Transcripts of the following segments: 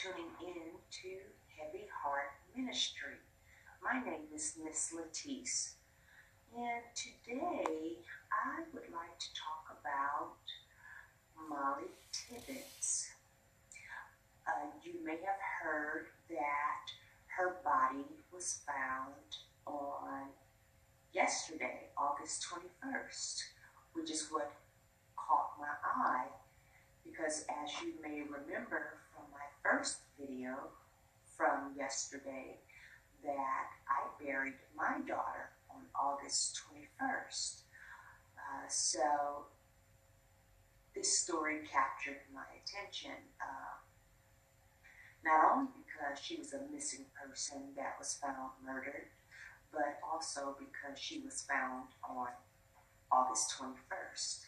tuning in to Heavy Heart Ministry. My name is Miss Lettice, and today I would like to talk about Mollie Tibbetts. You may have heard that her body was found on yesterday, August 21st, which is what caught my eye, because as you may remember from my first video from yesterday, that I buried my daughter on August 21st. So this story captured my attention, not only because she was a missing person that was found murdered, but also because she was found on August 21st.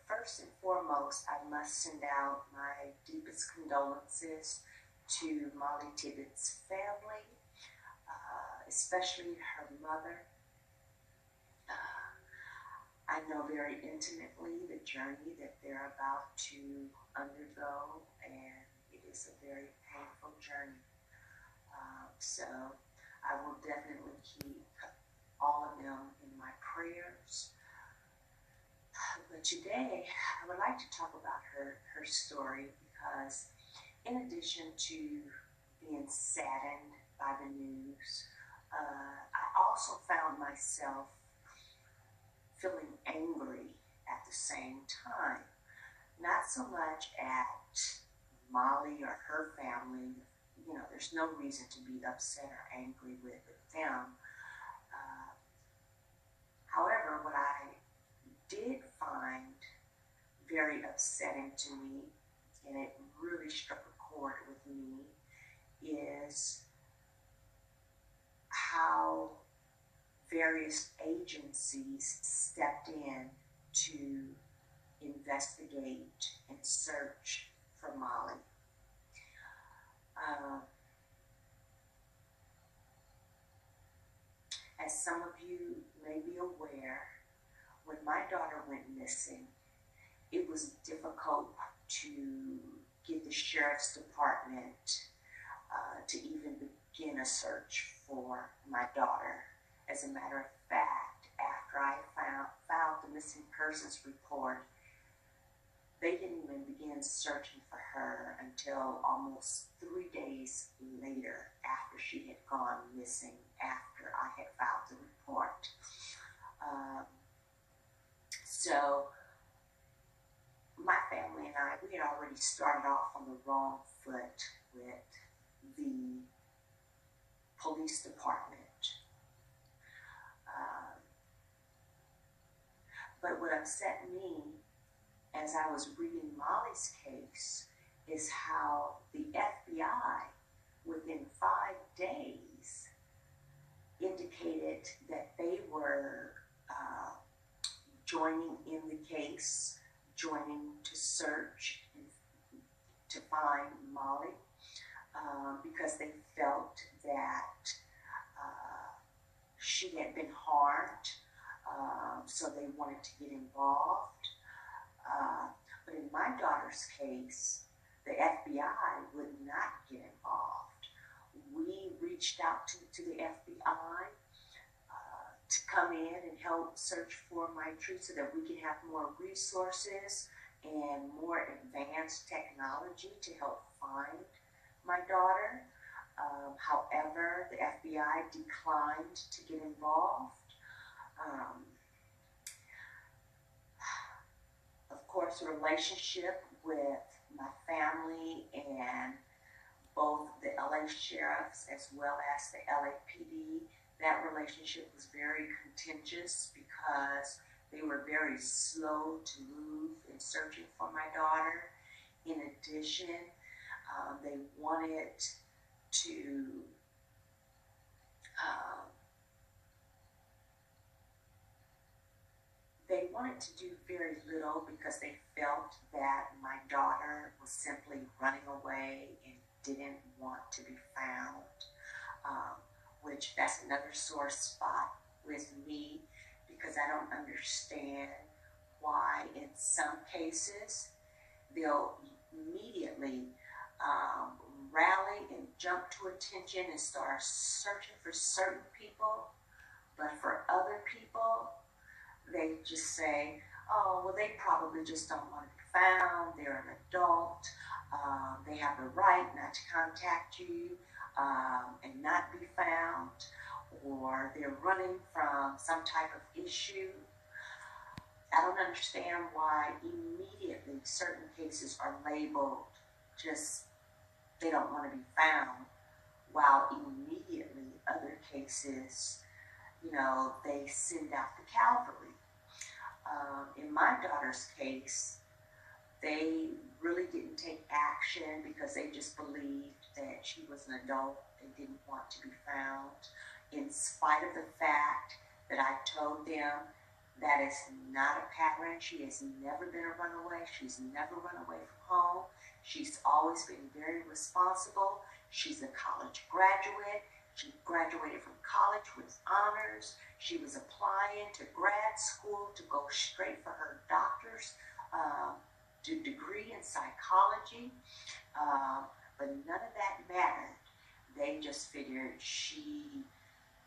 First and foremost, I must send out my deepest condolences to Mollie Tibbetts' family, especially her mother. I know very intimately the journey that they're about to undergo, and it is a very painful journey. So I will definitely keep all of them in my prayers. But today, I would like to talk about her story, because in addition to being saddened by the news, I also found myself feeling angry at the same time. Not so much at Mollie or her family. You know, there's no reason to be upset or angry with them. However, what I did find very upsetting to me, and it really struck a chord with me, is how various agencies stepped in to investigate and search for Mollie. As some of you may be aware, when my daughter went missing, it was difficult to get the sheriff's department to even begin a search for my daughter. As a matter of fact, after I filed the missing persons report, they didn't even begin searching for her until almost 3 days later, after she had gone missing, after I had filed the report. So my family and I, we had already started off on the wrong foot with the police department. But what upset me as I was reading Mollie's case is how the FBI, within 5 days, indicated that they were joining in the case, joining to search and to find Mollie, because they felt that she had been harmed, so they wanted to get involved. But in my daughter's case, the FBI would not get involved. We reached out to the FBI to come in and help search for my tree so that we can have more resources and more advanced technology to help find my daughter. However, the FBI declined to get involved. Of course, the relationship with my family and both the LA sheriffs as well as the LAPD, that relationship was very contentious because they were very slow to move in searching for my daughter. In addition, they wanted to do very little because they felt that my daughter was simply running away and didn't want to be found, which that's another sore spot with me, because I don't understand why in some cases they'll immediately um, rally and jump to attention and start searching for certain people, but for other people, they just say, oh, well, they probably just don't want to be found. They're an adult. They have the right not to contact you and not be found, or they're running from some type of issue. I don't understand why immediately certain cases are labeled just they don't want to be found, while immediately other cases, they send out the cavalry. In my daughter's case, they really didn't take action because they just believed that she was an adult and didn't want to be found, in spite of the fact that I told them that is not a pattern. She has never been a runaway. She's never run away from home. She's always been very responsible. She's a college graduate. She graduated from college with honors. She was applying to grad school to go straight for her doctor's degree in psychology. But none of that mattered. They just figured she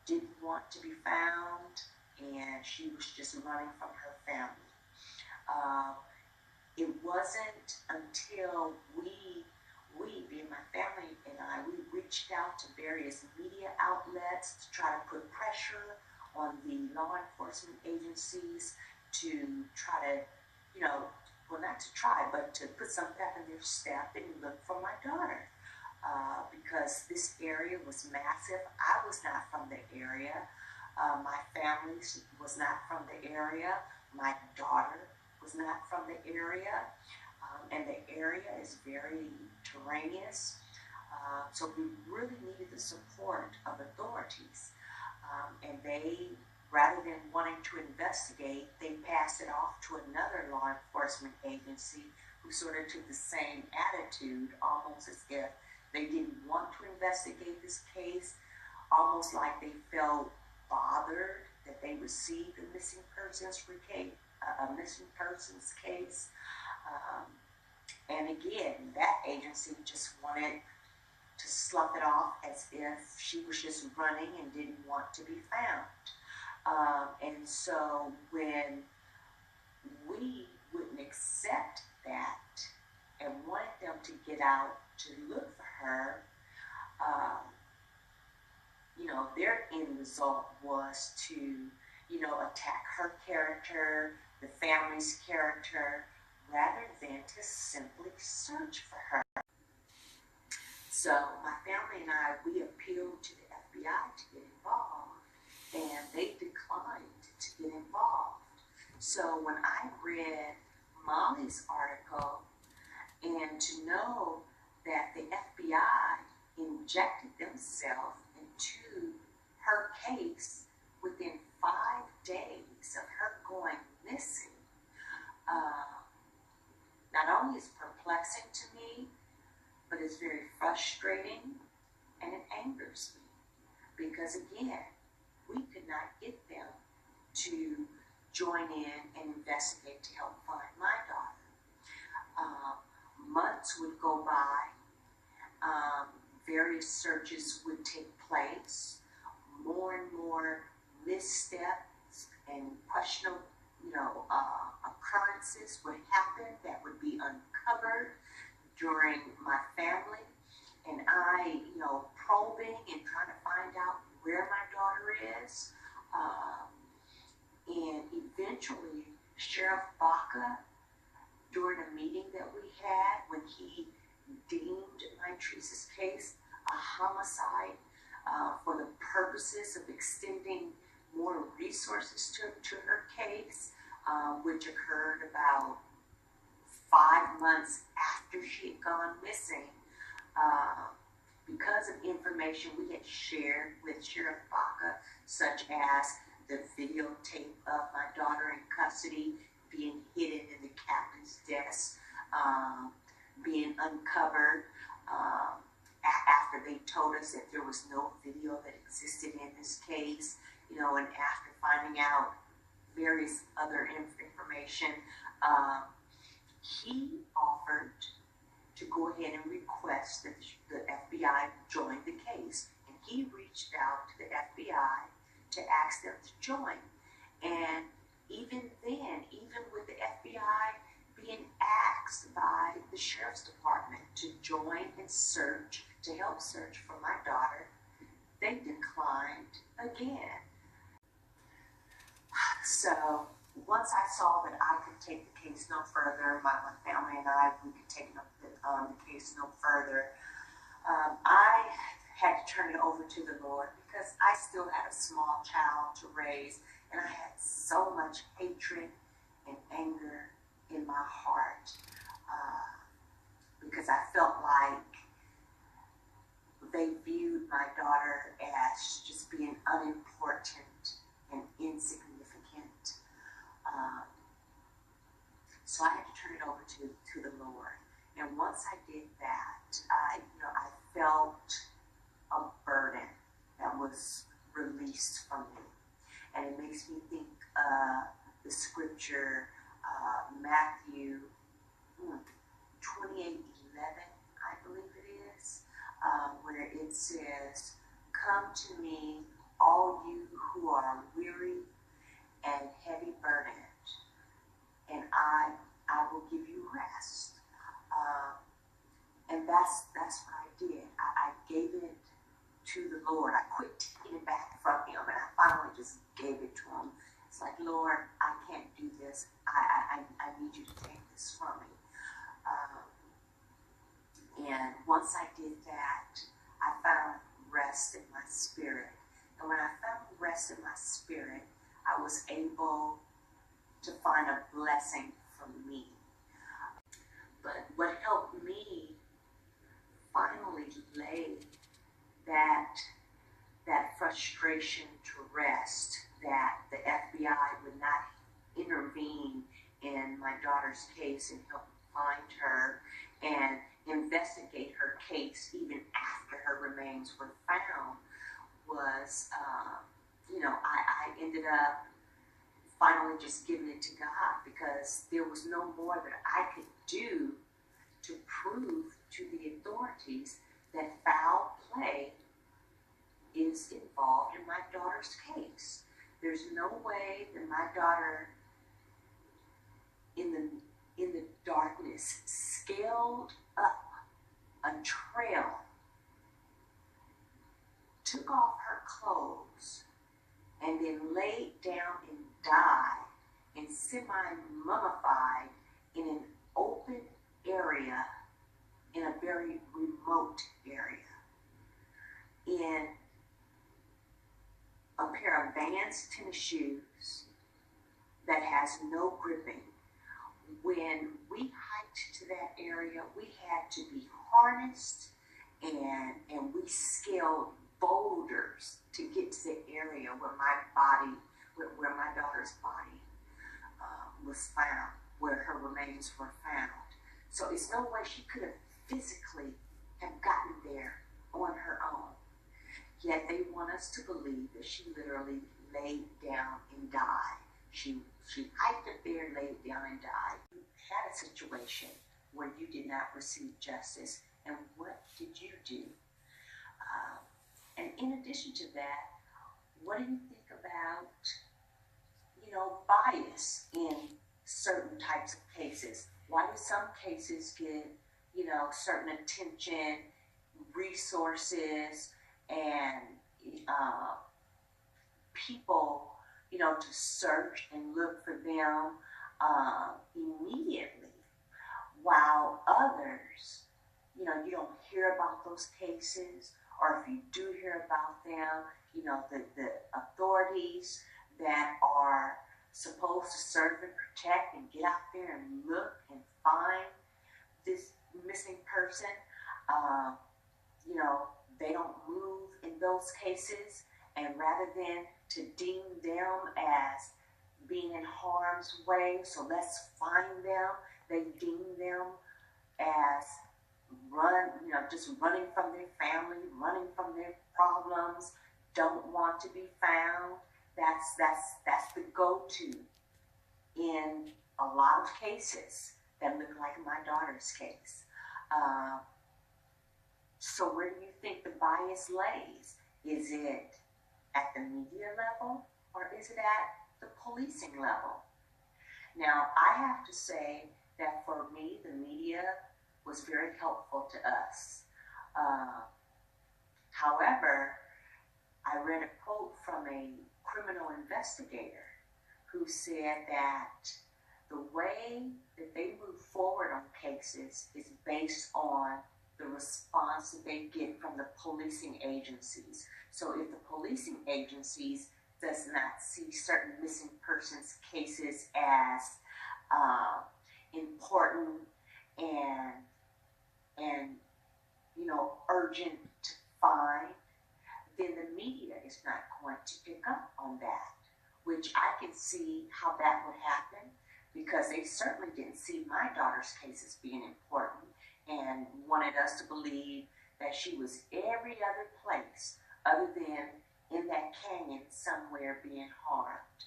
didn't want to be found and she was just running from her family. It wasn't until we, being my family and I, we reached out to various media outlets to try to put pressure on the law enforcement agencies to try to, well, not to try, but to put some pep in their step and look for my daughter. Because this area was massive. I was not from the area. My family was not from the area. My daughter was not from the area. And the area is very terraneous. So we really needed the support of authorities. And they, rather than wanting to investigate, they passed it off to another law enforcement agency who sort of took the same attitude, almost as if they didn't want to investigate this case, almost like they felt bothered that they received a missing persons case. And again, that agency just wanted to slough it off as if she was just running and didn't want to be found. And so when we wouldn't accept that and wanted them to get out to look for her, their end result was to, attack her character, the family's character, rather than to simply search for her. So my family and I, we appealed to the FBI to get involved, and they declined to get involved. So when I read Mollie's article, and to know that the FBI injected themselves into her case within 5 days of her going missing, not only is perplexing to me, but it's very frustrating and it angers me. Because again, we could not get them to join in and investigate to help find my daughter. Months would go by, various searches would take place, more and more missteps and questionable, occurrences would happen that would be uncovered during my family and I, probing and trying to find out where my daughter is. And eventually, Sheriff Baca, during a meeting that we had when he deemed Teresa's case a homicide for the purposes of extending more resources to her case, which occurred about 5 months after she had gone missing, because of information we had shared with Sheriff Baca, such as the videotape of my daughter in custody being hidden in the captain's desk, being uncovered after they told us that there was no video that existed in this case, and after finding out various other information, he offered to go ahead and request request that the FBI join the case, and he reached out to the FBI to ask them to join. And even then, even with the FBI being asked by the sheriff's department to join and search, to help search for my daughter, they declined again. So once I saw that I could take the case no further, my family and I, we could take the case no further, I had to turn it over to the Lord, because I still had a small child to raise, and I had so much hatred and anger in my heart, because I felt like they viewed my daughter as just being unimportant and insignificant. So I had to turn it over to the Lord. And once I did that, I felt a burden that was released from me. And it makes me think the scripture, Matthew 28:11, I believe it is, where it says, "Come to me, all you who are weary and heavy burdened, and I will give you rest." And that's what I did. I gave it to the Lord. I quit taking it back from him, and I finally just gave it to him. It's like, Lord, I can't do this. I need you to take this from me. And once I did that, I found rest in my spirit. And when I found rest in my spirit, I was able to find a blessing for me. But what helped me finally lay that frustration to rest, that the FBI would not intervene in my daughter's case and help find her and investigate her case even after her remains were found, was, I ended up finally just giving it to God, because there was no more that I could do to prove to the authorities that foul play is involved in my daughter's case. There's no way that my daughter, in the darkness, scaled up a trail, took off her clothes, and then laid down and died and semi-mummified in an open area, in a very remote area, in a pair of Vans tennis shoes that has no gripping. When we hiked to that area, we had to be harnessed, and we scaled boulders to get to the area where my daughter's body was found, where her remains were found. So it's no way she could have physically have gotten there on her own. Yet they want us to believe that she literally laid down and died. She hiked up there, laid down and died. You had a situation where you did not receive justice, and what did you do? And in addition to that, what do you think about, bias in certain types of cases? Why do some cases get, certain attention, resources, and people, to search and look for them immediately, while others, you don't hear about those cases, or if you do hear about them, the authorities that are supposed to serve and protect and get out there and look and find this missing person, they don't move in those cases, and rather than to deem them as being in harm's way, so let's find them, they deem them as just running from their family, running from their problems, don't want to be found. That's the go-to in a lot of cases that look like my daughter's case. So where do you think the bias lays? Is it at the media level or is it at the policing level? Now, I have to say that for me, the media was very helpful to us. However, I read a quote from a criminal investigator who said that the way that they move forward on cases is based on the response that they get from the policing agencies. So if the policing agencies does not see certain missing persons cases as important and urgent to find, then the media is not going to pick up on that, which I can see how that would happen, because they certainly didn't see my daughter's case as being important and wanted us to believe that she was every other place other than in that canyon somewhere being harmed.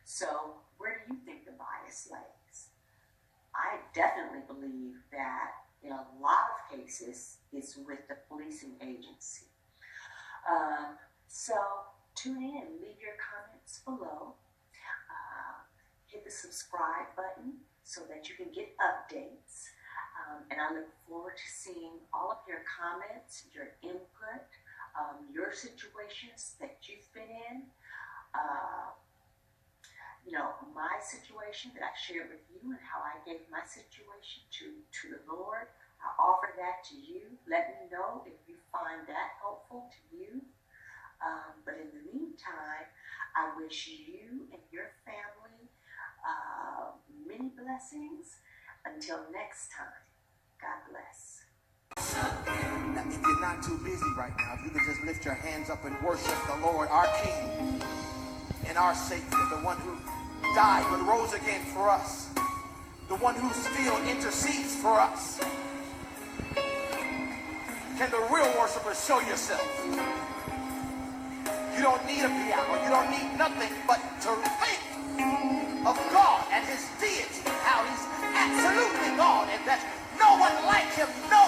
So where do you think the bias lays? I definitely believe that in a lot of cases it's with the policing agency. So tune in, leave your comments below. Hit the subscribe button so that you can get updates. And I look forward to seeing all of your comments, your input, your situations that you've been in. My situation that I shared with you and how I gave my situation to the Lord. I offer that to you. Let me know if you find that helpful to you. But in the meantime, I wish you and your family many blessings. Until next time, God bless. Now, if you're not too busy right now, if you could just lift your hands up and worship the Lord, our King and our Savior, the one who died but rose again for us, the one who still intercedes for us. Can the real worshiper show yourself? You don't need a piano. You don't need nothing but to think of God and his deity, how he's absolutely God, and there's no one like him, no